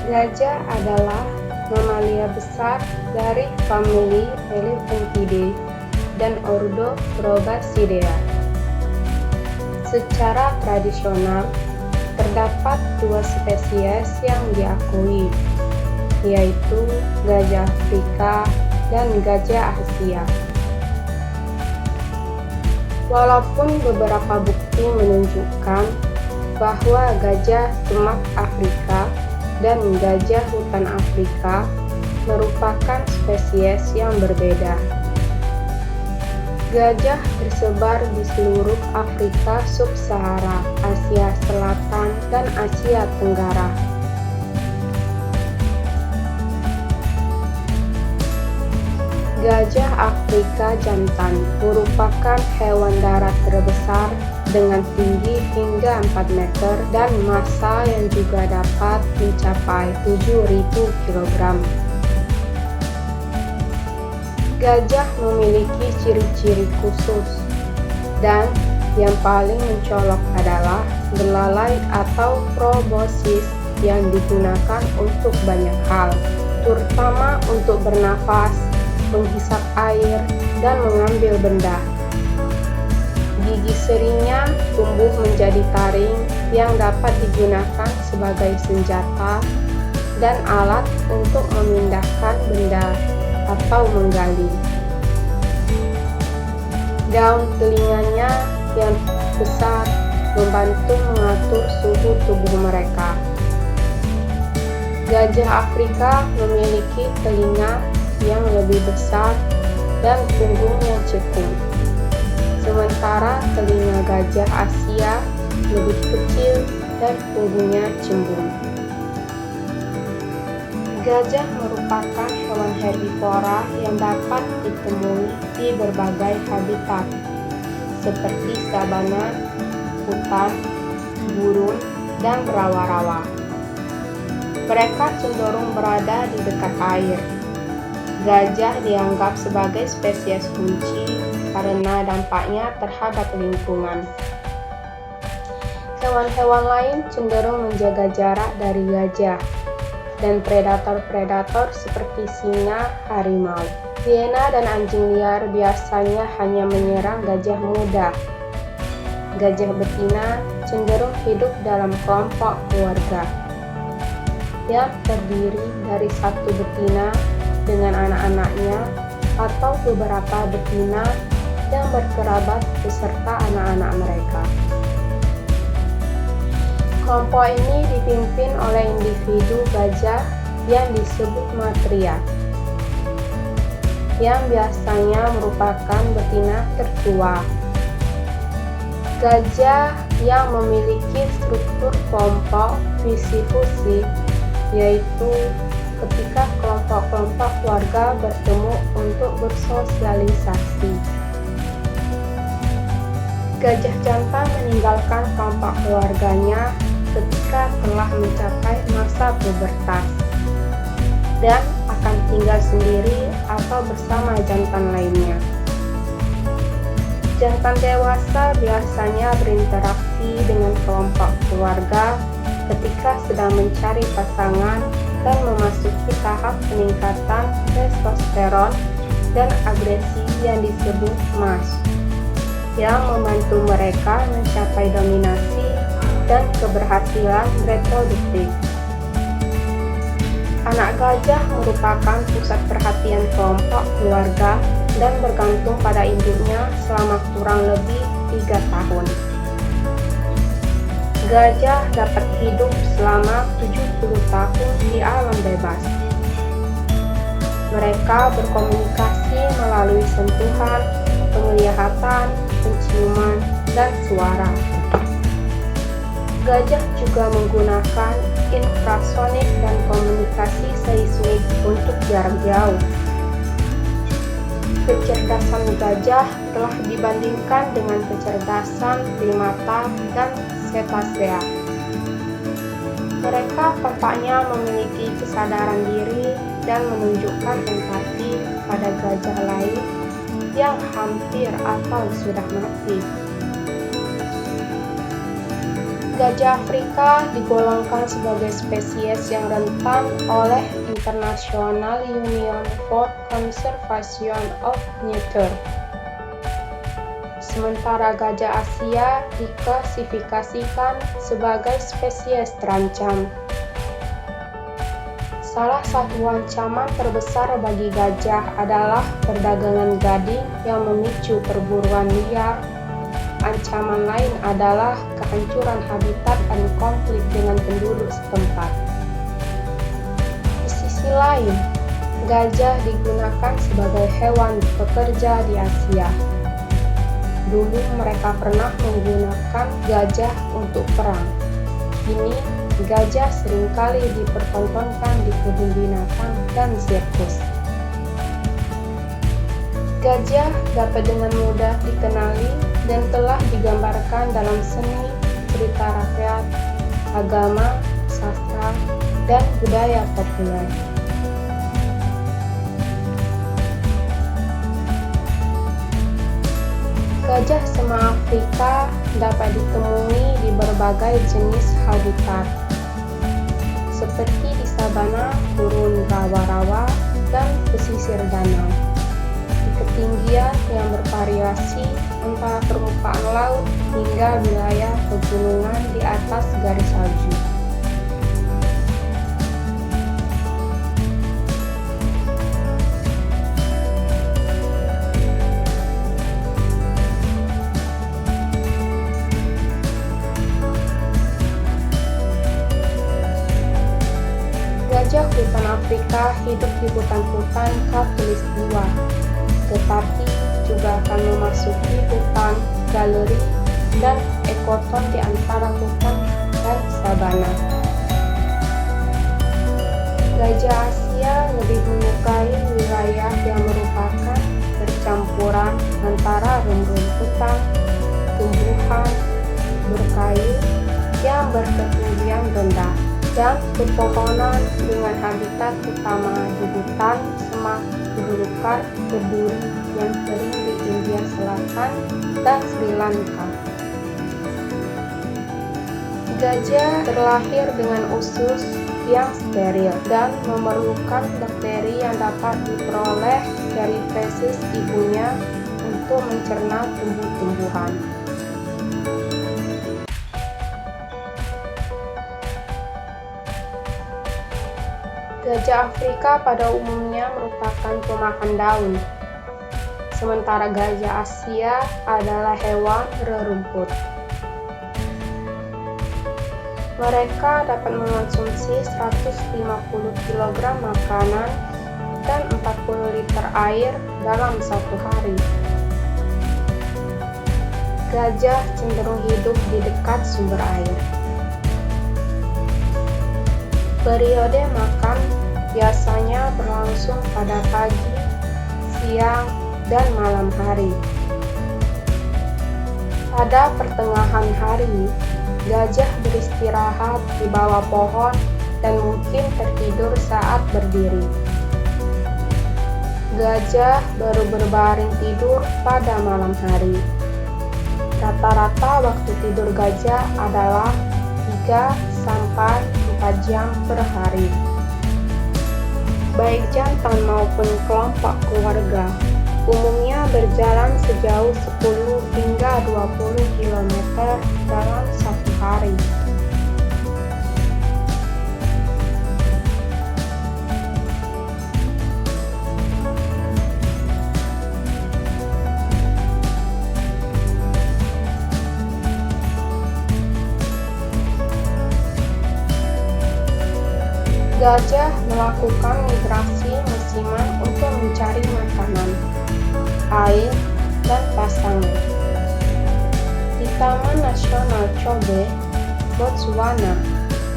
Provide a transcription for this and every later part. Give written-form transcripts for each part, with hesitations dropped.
Gajah adalah mamalia besar dari famili Elephanthidae dan ordo Proboscidea. Secara tradisional, terdapat dua spesies yang diakui, yaitu gajah Afrika dan gajah Asia. Walaupun beberapa bukti menunjukkan bahwa gajah Sumak Afrika dan gajah hutan Afrika merupakan spesies yang berbeda. Gajah tersebar di seluruh Afrika Sub-Sahara, Asia Selatan, dan Asia Tenggara. Gajah Afrika jantan merupakan hewan darat terbesar dengan tinggi hingga 4 meter dan massa yang juga dapat mencapai 7.000 kg. Gajah memiliki ciri-ciri khusus, dan yang paling mencolok adalah belalai atau proboscis yang digunakan untuk banyak hal, terutama untuk bernafas, menghisap air, dan mengambil benda. Gigi serinya tumbuh menjadi taring yang dapat digunakan sebagai senjata dan alat untuk memindahkan benda atau menggali. Daun telinganya yang besar membantu mengatur suhu tubuh mereka. Gajah Afrika memiliki telinga yang lebih besar dan punggung yang cekung. Sementara telinga gajah Asia lebih kecil dan punggungnya cembung. Gajah merupakan hewan herbivora yang dapat ditemui di berbagai habitat, seperti sabana, hutan, gurun, dan rawa-rawa. Mereka cenderung berada di dekat air. Gajah dianggap sebagai spesies kunci karena dampaknya terhadap lingkungan. Hewan-hewan lain cenderung menjaga jarak dari gajah dan predator-predator seperti singa, harimau. Hiena dan anjing liar biasanya hanya menyerang gajah muda. Gajah betina cenderung hidup dalam kelompok keluarga yang terdiri dari satu betina dengan anak-anaknya atau beberapa betina yang berkerabat beserta anak-anak mereka. Kelompok ini dipimpin oleh individu gajah yang disebut matriark, yang biasanya merupakan betina tertua. Gajah yang memiliki struktur kelompok visi-fusi, yaitu ketika kelompok-kelompok keluarga bertemu untuk bersosialisasi. Gajah jantan meninggalkan kelompok keluarganya ketika telah mencapai masa pubertas dan akan tinggal sendiri atau bersama jantan lainnya. Jantan dewasa biasanya berinteraksi dengan kelompok keluarga ketika sedang mencari pasangan dan memasuki tahap peningkatan testosteron dan agresi yang disebut MAS, yang membantu mereka mencapai dominasi dan keberhasilan reproduktif. Anak gajah merupakan pusat perhatian kelompok keluarga dan bergantung pada induknya selama kurang lebih 3 tahun. Gajah dapat hidup selama 70 tahun di alam bebas. Mereka berkomunikasi melalui sentuhan, penglihatan, penciuman, dan suara. Gajah juga menggunakan infrasonik dan komunikasi seismik untuk jarak jauh. Kecerdasan gajah telah dibandingkan dengan kecerdasan primata dan cetacea. Mereka tampaknya memiliki kesadaran diri dan menunjukkan empati pada gajah lain yang hampir atau sudah mati. Gajah Afrika digolongkan sebagai spesies yang rentan oleh International Union for Conservation of Nature. Sementara gajah Asia diklasifikasikan sebagai spesies terancam. Salah satu ancaman terbesar bagi gajah adalah perdagangan gading yang memicu perburuan liar. Ancaman lain adalah kehancuran habitat dan konflik dengan penduduk setempat. Di sisi lain, gajah digunakan sebagai hewan pekerja di Asia. Dulu mereka pernah menggunakan gajah untuk perang. Kini, gajah seringkali dipertontonkan di kebun binatang dan sirkus. Gajah dapat dengan mudah dikenali dan telah digambarkan dalam seni, cerita rakyat, agama, sastra, dan budaya populer. Gajah sema Afrika dapat ditemui di berbagai jenis habitat, seperti di sabana, gurun rawa-rawa, dan pesisir danau. Ketinggian yang bervariasi antara permukaan laut hingga wilayah pegunungan di atas garis salju. Gajah hutan Afrika hidup di hutan-hutan khatulistiwa, tetapi juga akan memasuki hutan, galeri, dan ekoton di antara hutan dan sabana. Gajah Asia lebih menyukai wilayah yang merupakan percampuran antara rumputan, tumbuhan, berkayu yang berketinggian rendah, dan pepohonan dengan habitat utama di hutan semak belukar berduri yang kering di India Selatan dan Sri Lanka. Gajah terlahir dengan usus yang steril dan memerlukan bakteri yang dapat diperoleh dari fesis ibunya untuk mencerna tumbuh-tumbuhan. Gajah Afrika pada umumnya merupakan pemakan daun, sementara gajah Asia adalah hewan berumput. Mereka dapat mengonsumsi 150 kg makanan dan 40 liter air dalam satu hari. Gajah cenderung hidup di dekat sumber air. Periode makan biasanya berlangsung pada pagi, siang, dan malam hari. Pada pertengahan hari, gajah beristirahat di bawah pohon dan mungkin tertidur saat berdiri. Gajah baru berbaring tidur pada malam hari. Rata-rata waktu tidur gajah adalah 3-4 jam per hari. Baik jantan maupun kelompok keluarga umumnya berjalan sejauh 10 hingga 20 km dalam satu hari. Gajah melakukan migrasi musiman untuk mencari makanan, air, dan pasangan. Di Taman Nasional Chobe, Botswana,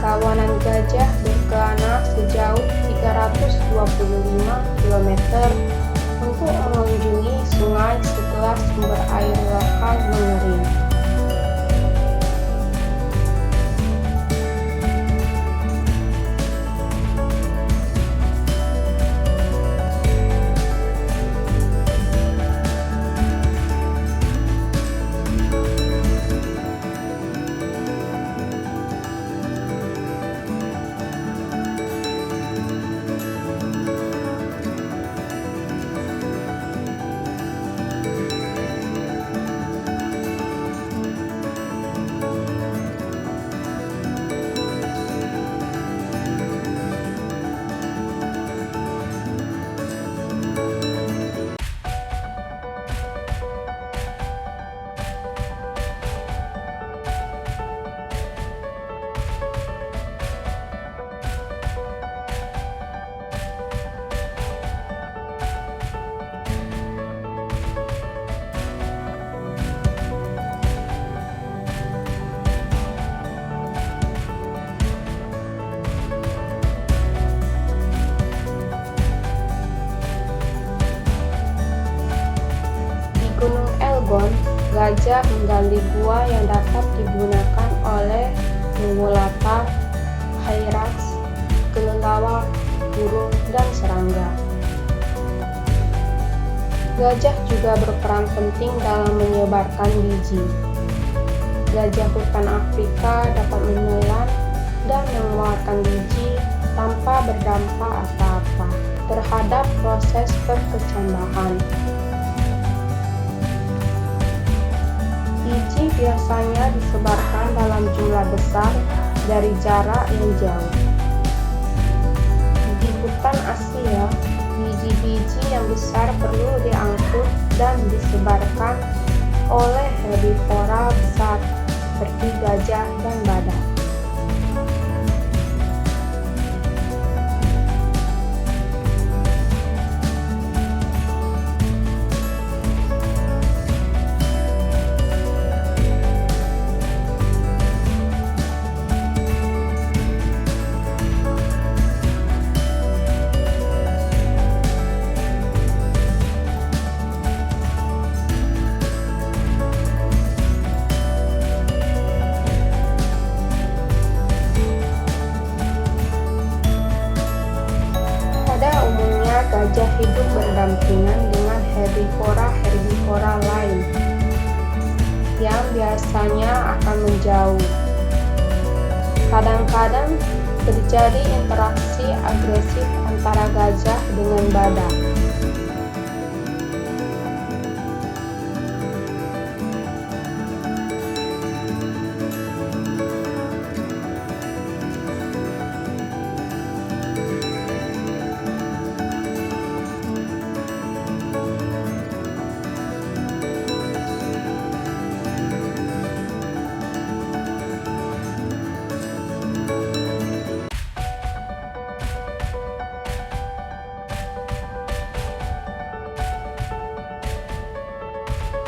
kawanan gajah berkelana sejauh 325 km untuk mengunjungi sungai setelah sumber air lokal mengering. gajah menggali gua yang dapat digunakan oleh ungulata, hyrax, kelelawar, burung, dan serangga. Gajah juga berperan penting dalam menyebarkan biji. Gajah hutan Afrika dapat menelan dan mengeluarkan biji tanpa berdampak apa-apa terhadap proses perkecambahan. Biji biasanya disebarkan dalam jumlah besar dari jarak yang jauh. Di hutan Asia, biji-biji yang besar perlu diangkut dan disebarkan oleh herbivora besar seperti gajah dan badak. Gajah hidup berdampingan dengan herbivora lain yang biasanya akan menjauh. Kadang-kadang terjadi interaksi agresif antara gajah dengan badak.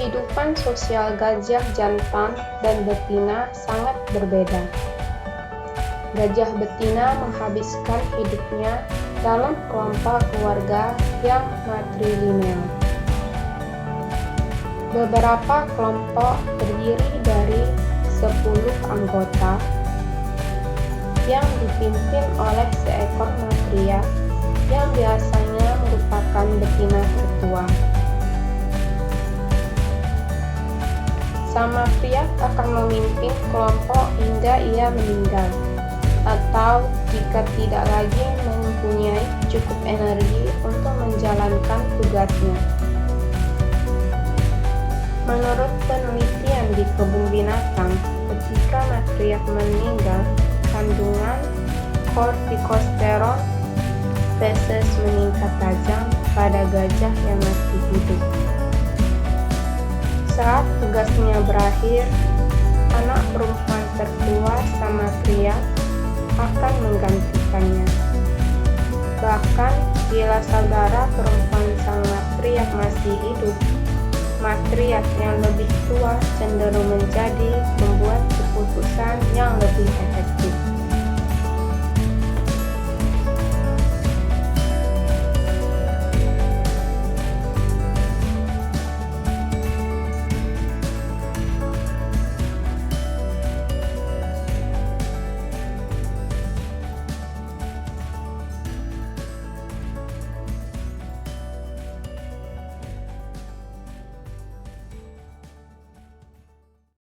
Kehidupan sosial gajah jantan dan betina sangat berbeda. Gajah betina menghabiskan hidupnya dalam kelompok keluarga yang matrilineal. Beberapa kelompok terdiri dari 10 anggota yang dipimpin oleh seekor matriark yang biasanya merupakan betina tertua. Sang matriark akan memimpin kelompok hingga ia meninggal, atau jika tidak lagi mempunyai cukup energi untuk menjalankan tugasnya. Menurut penelitian di kebun binatang, ketika matriark meninggal, kandungan kortikosteron feses meningkat tajam pada gajah yang masih hidup. Saat tugasnya berakhir, anak perempuan tertua sang matriark akan menggantikannya. Bahkan bila saudara perempuan sang matriark masih hidup, matriark yang lebih tua cenderung menjadi membuat keputusan yang lebih efektif.